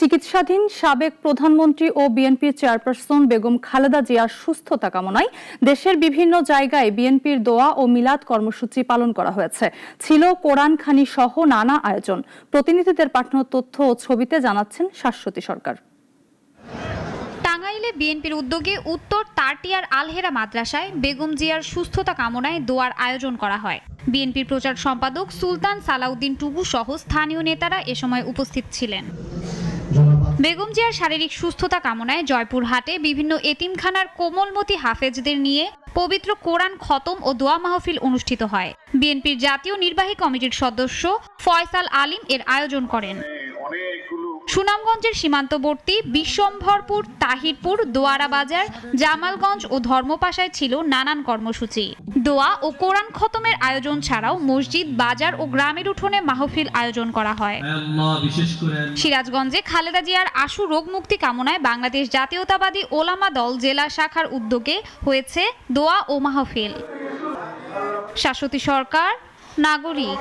চিকিৎসাধীন সাবেক প্রধানমন্ত্রী ও বিএনপির চেয়ারপারসন বেগম খালেদা জিয়ার সুস্থতা কামনায় দেশের বিভিন্ন জায়গায় বিএনপির দোয়া ও মিলাদ কর্মসূচি পালন করা হয়েছে। ছিল কোরআনখানি সহ নানা আয়োজন। প্রতিনিধিদের পাঠানো তথ্য ও ছবিতে জানাচ্ছেন শাশ্বতী সরকার। টাঙ্গাইলে বিএনপির উদ্যোগে উত্তর তারটিয়ার আলহেরা মাদ্রাসায় বেগম জিয়ার সুস্থতা কামনায় দোয়ার আয়োজন করা হয়। বিএনপির প্রচার সম্পাদক সুলতান সালাউদ্দিন টুবু সহ স্থানীয় নেতারা এ সময় উপস্থিত ছিলেন। বেগম জিয়ার শারীরিক সুস্থতা কামনায় জয়পুরহাটে বিভিন্ন এতিমখানার কোমলমতি হাফেজদের নিয়ে পবিত্র কোরআন খতম ও দোয়া মাহফিল অনুষ্ঠিত হয়। বিএনপির জাতীয় নির্বাহী কমিটির সদস্য ফয়সাল আলিম এর আয়োজন করেন। সুনামগঞ্জের সীমান্তবর্তী বিশ্বম্ভরপুর, তাহিরপুর, দোয়ারা বাজার, জামালগঞ্জ ও ধর্মপাশায় ছিল নানান কর্মসূচি। দোয়া ও কোরআন খতমের আয়োজন ছাড়াও মসজিদ, বাজার ও গ্রামের উঠোনে মাহফিল আয়োজন করা হয়। সিরাজগঞ্জে খালেদা জিয়ার আশু রোগ মুক্তি কামনায় বাংলাদেশ জাতীয়তাবাদী ওলামা দল জেলা শাখার উদ্যোগে হয়েছে দোয়া ও মাহফিল। শাশ্বতী সরকার, নাগরিক।